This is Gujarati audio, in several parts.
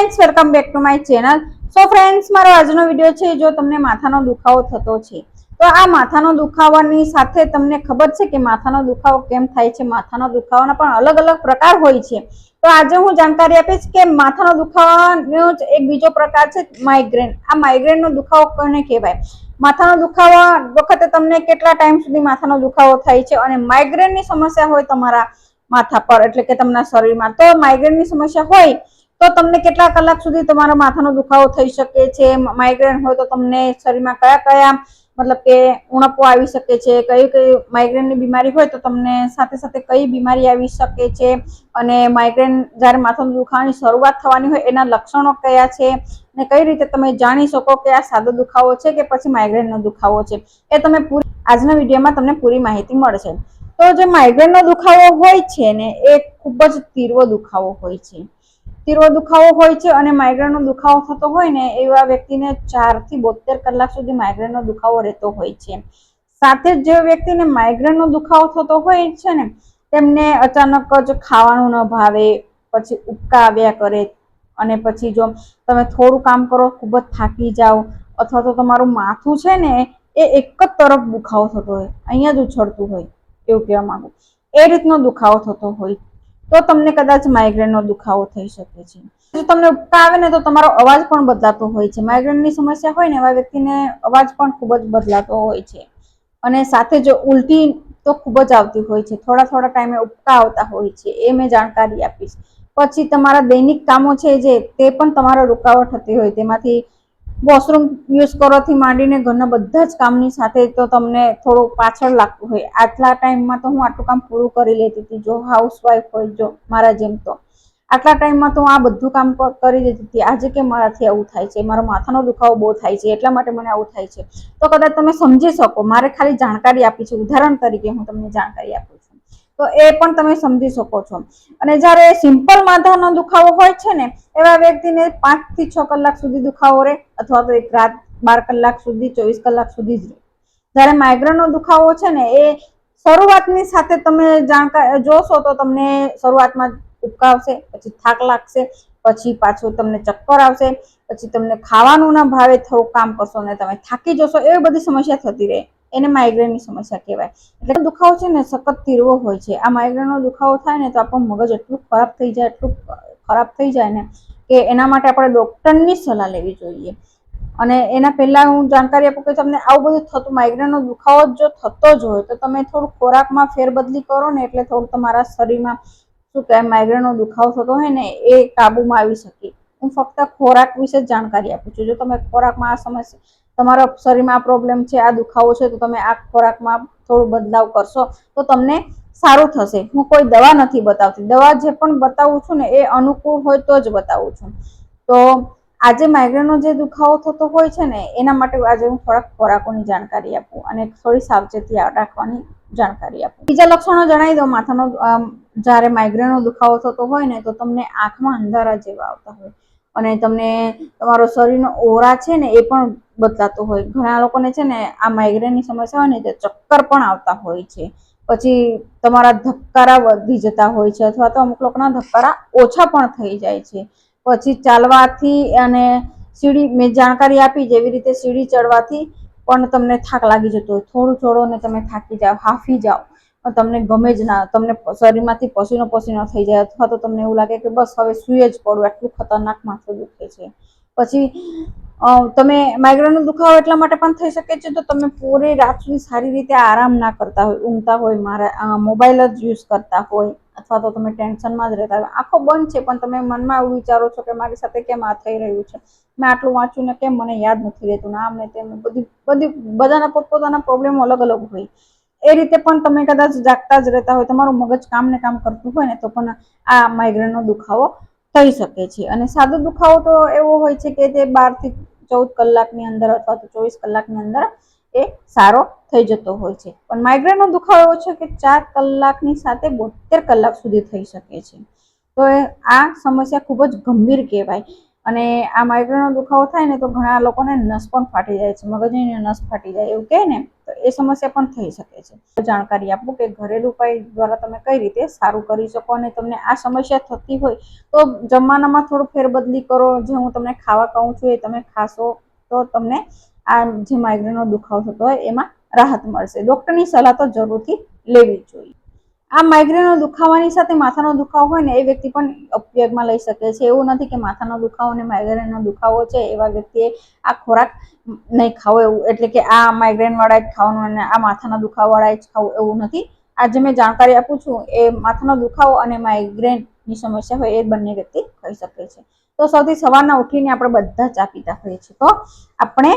Friends welcome back to my channel. So friends मारो આજનો વિડિયો છે જો તમને માથાનો દુખાવો થતો છે તો આ માથાનો દુખાવાની સાથે તમને ખબર છે કે માથાનો દુખાવો કેમ થાય છે। માથાનો દુખાવાના પણ અલગ અલગ પ્રકાર હોય છે। તો આજે હું જાણકારી આપીશ કે માથાનો દુખાવાનો જ એક બીજો પ્રકાર છે માઇગ્રેન। આ માઇગ્રેનનો દુખાવો કોને કહેવાય, માથાનો દુખાવો વખતે તમને કેટલા ટાઈમ સુધી માથાનો દુખાવો થાય છે અને માઇગ્રેનની સમસ્યા હોય તમારા માથા પર એટલે કે તમારા શરીરમાં તો માઇગ્રેનની સમસ્યા હોય તો તમને કેટલા કલાક સુધી તમારો માથાનો દુખાવો થઈ શકે છે। માઇગ્રેન હોય તો તમને શરીરમાં કયા કયા मतलब કે ઉણપો આવી શકે છે, કઈ કઈ માઇગ્રેનની બીમારી હોય તો તમને સાથે સાથે કઈ બીમારી આવી શકે છે અને માઇગ્રેન જ્યારે માથાનો દુખાવાની શરૂઆત થવાની હોય એના લક્ષણો કયા છે અને કઈ રીતે તમે જાણી શકો કે આ સાદો દુખાવો છે કે પછી માઇગ્રેનનો દુખાવો છે એ તમે આજના વિડીયોમાં તમને પૂરી માહિતી મળશે। તો જે માઇગ્રેનનો દુખાવો હોય છે ને એ ખૂબ જ તીવ્ર દુખાવો હોય છે। તીવ્ર દુખાવો હોય છે અને માઇગ્રેનનો દુખાવો થતો હોય ને એવા વ્યક્તિને 4 થી 72 કલાક સુધી માઇગ્રેનનો દુખાવો રહેતો હોય છે। સાથે જ જે વ્યક્તિને માઇગ્રેનનો દુખાવો થતો હોય છે ને તેમને અચાનક જ ખાવાનું ન ભાવે, પછી ઉબકા આવ્યા કરે અને પછી જો તમે થોડું કામ કરો ખૂબ જ થાકી જાઓ અથવા તો તમારું માથું છે ને એ એક જ તરફ દુખાવો થતો હોય, અહીંયા જ ઉછળતું હોય એવું કહેવા માંગુ એ રીતનો દુખાવો થતો હોય તો તમને કદાચ માઇગ્રેનનો દુખાવો થઈ શકે છે। જો તમને ઉબકા આવે ને તો તમારો અવાજ પણ બદલાતો હોય છે। માઇગ્રેનની સમસ્યા હોય ને એવા વ્યક્તિને અવાજ પણ ખૂબ જ બદલાતો હોય છે અને સાથે જો ઉલટી તો ખૂબ જ આવતી હોય છે, થોડા થોડા ટાઈમે ઉબકા આવતા હોય છે એ મેં જાણકારી આપીશ। પછી તમારા દૈનિક કામો છે જે તે પણ તમારો રૂકાવટ થતી હોય, તેમાંથી વોશરૂમ યુઝ કરવાથી માંડીને ઘરના બધા જ કામની સાથે તો તમને થોડું પાછળ લાગતું હોય। આટલા ટાઈમમાં તો હું આટલું કામ પૂરું કરી લેતી હતી, જો હાઉસવાઈફ હોય જો મારા જેમ તો આટલા ટાઈમમાં તો હું આ બધું કામ કરી દેતી હતી, આજે કે મારાથી આવું થાય છે, મારો માથાનો દુખાવો બહુ થાય છે એટલા માટે મને આવું થાય છે। તો કદાચ તમે સમજી શકો, મારે ખાલી જાણકારી આપી છે, ઉદાહરણ તરીકે હું તમને જાણકારી આપું છું તો એ પણ તમે સમજી શકો છો। અને જ્યારે સિમ્પલ માથાનો દુખાવો હોય છે ને એવા વ્યક્તિને 5 થી 6 કલાક સુધી દુખાવો રહે અથવા તો એક રાત 12 કલાક સુધી 24 કલાક સુધી જ રહે। જ્યારે માઇગ્રેનનો દુખાવો છે ને એ શરૂઆતની સાથે તમે જોશો તો તમને શરૂઆતમાં ઉબકા આવશે, પછી થાક લાગશે, પછી પાછું તમને ચક્કર આવશે, પછી તમને ખાવાનું ના ભાવે, થોડું કામ કરશો ને તમે થાકી જશો, એવી બધી સમસ્યા થતી રહે, એને માઇગ્રેનની સમસ્યા કહેવાય। એટલે દુખાવો છે ને સખત તીવ્ર હોય છે। આ માઇગ્રેનનો દુખાવો થાય ને તો આપણું મગજ એટલું ખરાબ થઈ જાય ને કે એના માટે આપણે ડોક્ટરની સલાહ લેવી જોઈએ। અને એના પહેલા હું જાણકારી આપું કે તમને આવું બધું થતું, માઇગ્રેનનો દુખાવો જો થતો જ હોય તો તમે થોડું ખોરાકમાં ફેરબદલી કરો ને એટલે થોડું તમારા શરીરમાં શું કહેવાય માઇગ્રેનનો દુખાવો થતો હોય ને એ કાબુમાં આવી શકે। હું ફક્ત ખોરાક વિશે જ જાણકારી આપું છું। જો તમે ખોરાકમાં આ સમસ્યા, તમારા શરીરમાં આ પ્રોબ્લેમ છે, આ દુખાવો છે તો તમે આ ખોરાકમાં થોડું બદલાવ કરશો તો તમને સારું થશે। હું કોઈ દવા નથી બતાવતી, દવા જે પણ બતાવું છું ને એ અનુકૂળ હોય તો જ બતાવું છું। તો આજે માઇગ્રેનનો જે દુખાવો થતો હોય છે ને એના માટે આજે હું થોડાક ખોરાકોની જાણકારી આપું અને થોડી સાવચેતી રાખવાની જાણકારી આપું। બીજા લક્ષણો જણાવી દઉં માથાનો જ્યારે માઇગ્રેનનો દુખાવો થતો હોય ને તો તમને આંખમાં અંધારા જેવા આવતા હોય અને તમને તમારો શરીરનો ઓરા છે ને એ પણ બદલાતો હોય। ઘણા લોકોને છે ને આ માઇગ્રેનની સમસ્યા હોય ને તો ચક્કર પણ આવતા હોય છે, પછી તમારા ધબકારા વધી જતા હોય છે અથવા તો અમુક લોકોના ધબકારા ઓછા પણ થઈ જાય છે। પછી ચાલવાથી અને સીડી મેં જાણકારી આપી જેવી રીતે સીડી ચડવાથી પણ તમને થાક લાગી જતો હોય, થોડું થોડું ને તમે થાકી જાઓ, હાંફી જાઓ, તમને ગમે જ ના, તમને શરીરમાંથી પસીનો પસીનો થઈ જાય અથવા તો તમને એવું લાગે કે બસ હવે સૂઈ જ પડું, એટલું ખતરનાક માથું દુખે છે। પછી તમે માઇગ્રેનનો દુખાવો એટલા માટે પણ થઈ શકે છે તો તમે પૂરી રાત સુધી સારી રીતે આરામ ના કરતા હોય, ઊંઘતા હોય, મોબાઈલ જ યુઝ કરતા હોય અથવા તો તમે ટેન્શનમાં જ રહેતા હોય, આંખો બંધ છે પણ તમે મનમાં એવું વિચારો છો કે મારી સાથે કેમ આ થઈ રહ્યું છે, મેં આટલું વાંચ્યું ને કેમ મને યાદ નથી રહેતું ને આમ ને તેમ, બધાના પોતપોતાના પ્રોબ્લેમ અલગ અલગ હોય। એ રીતે પણ તમે કદાચ જાગતા જ રહેતા હોય, તમારું મગજ કામ ને કામ કરતું હોય ને તો પણ આ માઇગ્રેનનો દુખાવો થઈ શકે છે। અને સાદો દુખાવો તો એવો હોય છે કે તે 12 થી 14 કલાકની અંદર અથવા તો 24 કલાકની અંદર એ સારો થઈ જતો હોય છે। પણ માઇગ્રેનનો દુખાવો એવો છે કે 4 કલાકની સાથે 72 કલાક સુધી થઈ શકે છે। તો આ સમસ્યા ખૂબ જ ગંભીર કહેવાય અને આ માઇગ્રેનનો દુખાવો થાય ને તો ઘણા લોકોને નસ પણ ફાટી જાય છે, મગજની નસ ફાટી જાય એવું કહે ને, તો એ સમસ્યા પણ થઈ શકે છે. જાણકારી આપું કે ઘરેલું ઉપાય દ્વારા તમે કઈ રીતે સારું કરી શકો, અને તમને આ સમસ્યા થતી હોય તો જમવાનામાં થોડું ફેરબદલી કરો. જે હું તમને ખાવા કહું છું એ તમે ખાશો તો તમને આ જે માઇગ્રેનનો દુખાવો થતો હોય એમાં રાહત મળશે. ડોક્ટરની સલાહ તો જરૂરથી લેવી જોઈએ. આ માઇગ્રેનનો દુખાવાની સાથે માથાનો દુખાવો હોય ને એ વ્યક્તિ પણ ઉપયોગમાં લઈ શકે છે. એવું નથી કે માથાનો દુખાવો અને માઇગ્રેનનો દુખાવો છે એવા વ્યક્તિએ આ ખોરાક નહીં ખાવો, એવું એટલે કે આ માઇગ્રેન વાળા જ ખાવાનું અને આ માથાના દુખાવા વાળા જ ખાવું એવું નથી. આજે મેં જાણકારી આપું છું એ માથાનો દુખાવો અને માઇગ્રેનની સમસ્યા હોય એ બંને વ્યક્તિ ખાઈ શકે છે. તો સૌથી સવારના ઉઠીને આપણે બધા ચા પીતા હોઈએ છીએ, તો આપણે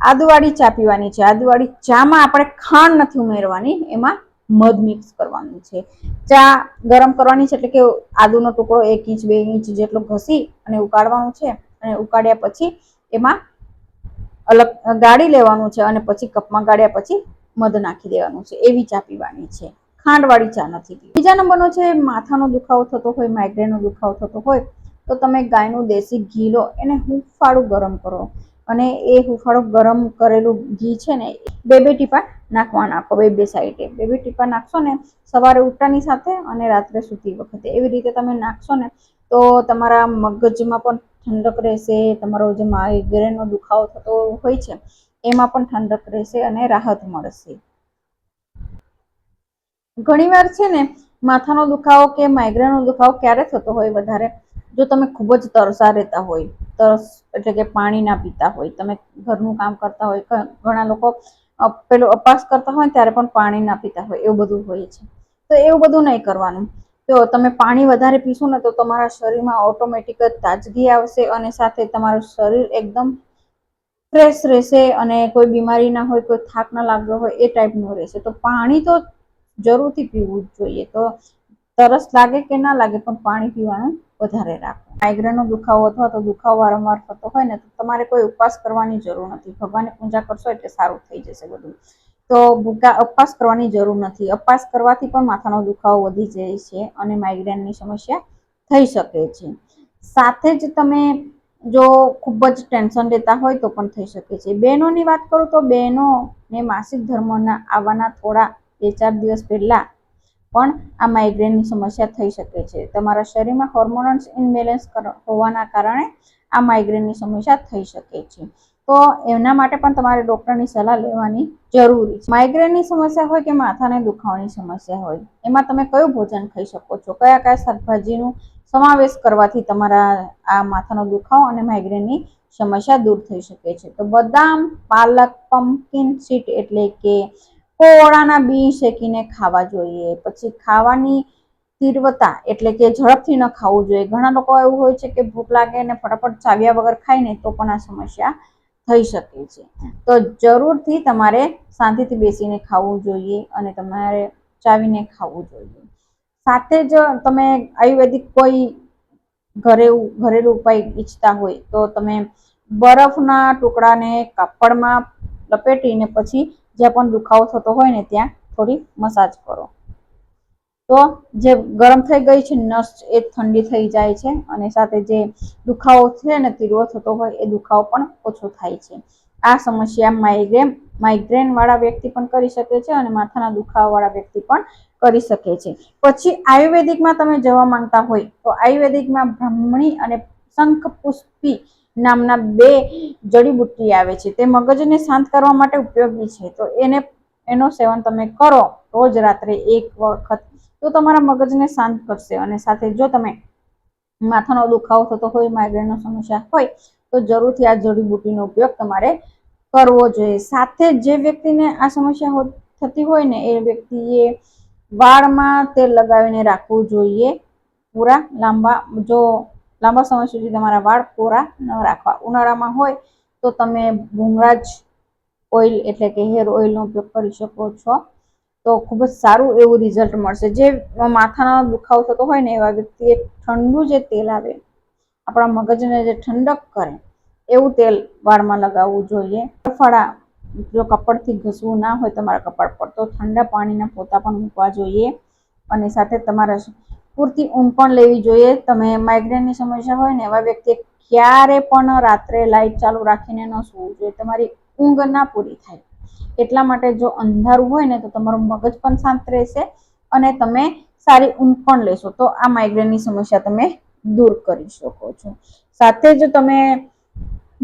આદુવાળી ચા પીવાની છે. આદુવાળી ચામાં આપણે ખાંડ નથી ઉમેરવાની, એમાં મધ મિક્સ કરવાનું છે. ચા ગરમ કરવાની છે એટલે કે આદુનો ટુકડો 1 ઇંચ 2 ઇંચ જેટલો ઘસી અને ઉકાળવાનું છે, અને ઉકાળ્યા પછી એમાં અલગ ગાળી લેવાનું છે, અને પછી કપમાં ગાળ્યા પછી મધ નાખી દેવાનું છે. એવી ચા પીવાની છે, ખાંડવાળી ચા નથી પીવાની. બીજા નંબરનો છે માથાનો દુખાવો થતો હોય, માઇગ્રેનનો દુખાવો થતો હોય તો તમે ગાયનું દેશી ઘી લો, એને હુંફાળું ગરમ કરો, અને એ હુંફાળું ગરમ કરેલું ઘી છે ને 2 ટીપા નાખવાના, 2 સાઈડે 2 ટીપા નાખશો ને સવારે ઉઠતાની સાથે અને રાત્રે સૂતી વખતે. એવી રીતે તમે નાખશો ને તો તમારા મગજમાં પણ ઠંડક રહેશે, તમારો જે માઇગ્રેનનો દુખાવો થતો હોય છે એમાં પણ ઠંડક રહેશે અને રાહત મળશે. ઘણીવાર છે ને માથાનો દુખાવો કે માઇગ્રેનનો દુખાવો ક્યારે થતો હોય વધારે, જો તમે ખૂબ જ તરસા રહેતા હોય, તરસ એટલે કે પાણી ના પીતા હોય, તમે ઘરનું કામ કરતા હોય, ઘણા લોકો પેલો અપવાસ કરતા હોય ત્યારે પણ પાણી ના પીતા હોય, એવું બધું હોય છે. તો એવું બધું નહીં કરવાનું. તો તમે પાણી વધારે પીશો ને તો તમારા શરીરમાં ઓટોમેટિક જ તાજગી આવશે, અને સાથે તમારું શરીર એકદમ ફ્રેશ રહેશે, અને કોઈ બીમારી ના હોય, કોઈ થાક ના લાગ્યો હોય એ ટાઈપનું રહેશે. તો પાણી તો જરૂરથી પીવું જ જોઈએ. તો તરસ લાગે કે ના લાગે પણ પાણી પીવાનું વધારે રાખો. માઇગ્રેનનો દુખાવો અથવા તો દુખાવો વારંવાર થતો હોય ને તો તમારે કોઈ ઉપવાસ કરવાની જરૂર નથી. ભગવાનની પૂજા કરશો એટલે સારું થઈ જશે બધું. તો ઉપવાસ કરવાની જરૂર નથી. ઉપવાસ કરવાથી પણ માથાનો દુખાવો વધી જાય છે અને માઇગ્રેનની સમસ્યા થઈ શકે છે. સાથે જ તમે જો ખૂબ જ ટેન્શન લેતા હોય તો પણ થઈ શકે છે. બહેનોની વાત કરું તો બહેનોને માસિક ધર્મના આવવાના થોડા 2-4 દિવસ પહેલા પણ આ માઇગ્રેનની સમસ્યા થઈ શકે છે. તમારા શરીરમાં હોર્મોન્સ ઇમ્બેલેન્સ હોવાના કારણે આ માઇગ્રેનની સમસ્યા થઈ શકે છે. તો એના માટે પણ તમારે ડૉક્ટરની સલાહ લેવાની જરૂરી છે. માઇગ્રેનની સમસ્યા હોય કે માથાને દુખાવાની સમસ્યા હોય, એમાં તમે કયું ભોજન ખાઈ શકો છો, કયા કયા શાકભાજીનો સમાવેશ કરવાથી તમારા આ માથાનો દુખાવો અને માઇગ્રેનની સમસ્યા દૂર થઈ શકે છે. તો બદામ, પાલક, પમ્પકિન સીડ એટલે કે કોળાના બી શેકીને ખાવા જોઈએ. પછી ખાવાની તીવ્રતા એટલે કે ઝડપથી ન ખાવું જોઈએ. ઘણા લોકો એવું હોય છે કે ભૂખ લાગે અને ફટાફટ ચાવ્યા વગર ખાય ને તો પણ આ સમસ્યા થઈ શકે છે. તો જરૂરથી તમારે શાંતિથી બેસીને ખાવું જોઈએ અને તમારે ચાવીને ખાવું જોઈએ. સાથે જ તમે આયુર્વેદિક કોઈ ઘરેલું ઉપાય ઈચ્છતા હોય તો તમે બરફના ટુકડાને કાપડમાં લપેટીને પછી જ્યાં પણ દુખાવો થતો હોય ને ત્યાં થોડી મસાજ કરો, તો જે ગરમ થઈ ગઈ છે નસ એ ઠંડી થઈ જાય છે, અને સાથે જે દુખાવો છે ને તીવ્ર થતો હોય એ દુખાવો પણ ઓછો થાય છે. આ સમસ્યા માઇગ્રેન વાળા વ્યક્તિ પણ કરી શકે છે અને માથાના દુખાવા વાળા વ્યક્તિ પણ કરી શકે છે. પછી આયુર્વેદિકમાં તમે જવા માંગતા હોય તો આયુર્વેદિકમાં બ્રાહ્મણી અને શંખપુષ્પી નામના 2 જડીબુટ્ટી આવે છે. તે મગજને શાંત કરવા માટે ઉપયોગી છે. તો એનો સેવન તમે કરો રોજ રાત્રે 1 વખત તો તમારા મગજને શાંત કરશે. અને સાથે જો તમે માથાનો દુખાવો થતો હોય, માઇગ્રેનનો સમસ્યા હોય તો જરૂરથી આ જડીબુટ્ટીનો ઉપયોગ તમારે કરવો જોઈએ. સાથે જે વ્યક્તિને આ સમસ્યા થતી હોય ને એ વ્યક્તિએ વાળમાં તેલ લગાવીને રાખવું જોઈએ. પૂરા લાંબા સમય સુધી તમારા વાળ પૂરા ન રાખવા. ઉનાળામાં હોય તો તમે ભૃંગરાજ ઓઇલ એટલે કે હેર ઓઇલનો ઉપયોગ કરી શકો છો. તો ખૂબ જ સારું એવું રિઝલ્ટ મળશે. જે માથાનો દુખાવો થતો હોય ને એવા વ્યક્તિએ ઠંડુ જે તેલ આવે આપણા મગજને જે ઠંડક કરે એવું તેલ વાળમાં લગાવવું જોઈએ. જો કપડથી ઘસવું ના હોય તમારા કપાળ પર તો ઠંડા પાણીના પોતા પણ મૂકવા જોઈએ. અને સાથે તમારા પૂરતી ઊંઘ પણ લેવી જોઈએ. તમે માઇગ્રેનની સમસ્યા હોય ને એવા વ્યક્તિએ ક્યારે પણ રાત્રે લાઇટ ચાલુ રાખીને ન સૂવું જોઈએ. તમારી ઊંઘ ના પૂરી થાય એટલા માટે જો અંધારું હોય ને તો તમારું મગજ પણ શાંત રહેશે અને તમે સારી ઊંઘ પણ લેશો તો આ માઇગ્રેનની સમસ્યા તમે દૂર કરી શકો છો. સાથે જ તમે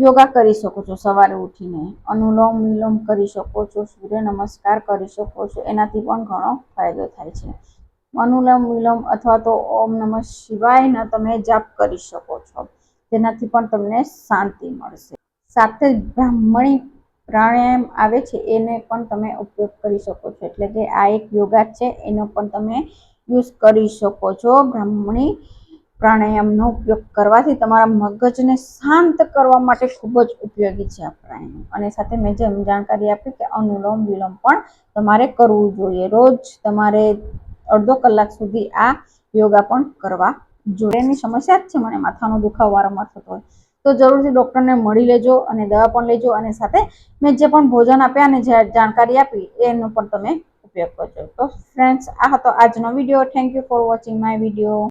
યોગા કરી શકો છો. સવારે ઉઠીને અનુલોમ વિલોમ કરી શકો છો, સૂર્ય નમસ્કાર કરી શકો છો. એનાથી પણ ઘણો ફાયદો થાય છે. અનુલોમ વિલોમ અથવા તો ઓમ નમઃ શિવાયના તમે જાપ કરી શકો છો, તેનાથી પણ તમને શાંતિ મળશે. સાથે જ બ્રાહ્મણી પ્રાણાયામ આવે છે એને પણ તમે ઉપયોગ કરી શકો છો. એટલે કે આ એક યોગા છે, એનો પણ તમે યુઝ કરી શકો છો. બ્રાહ્મણી પ્રાણાયામનો ઉપયોગ કરવાથી તમારા મગજને શાંત કરવા માટે ખૂબ જ ઉપયોગી છે આ પ્રાણાયામ. અને સાથે મેં જેમ જાણકારી આપી કે અનુલોમ વિલોમ પણ તમારે કરવું જોઈએ. રોજ તમારે અડધો કલાક સુધી આ યોગા પણ કરવા જોઈએ. એની સમસ્યા જ છે મને માથાનો દુખાવો વારંવાર થતો હોય તો જરૂરથી ડૉક્ટરને મળી લેજો અને દવા પણ લેજો. અને સાથે મેં જે પણ ભોજન આપ્યા અને જે જાણકારી આપી એનો પણ તમે ઉપયોગ કરજો. તો ફ્રેન્ડ્સ, આ હતો આજનો video. Thank you for watching my video.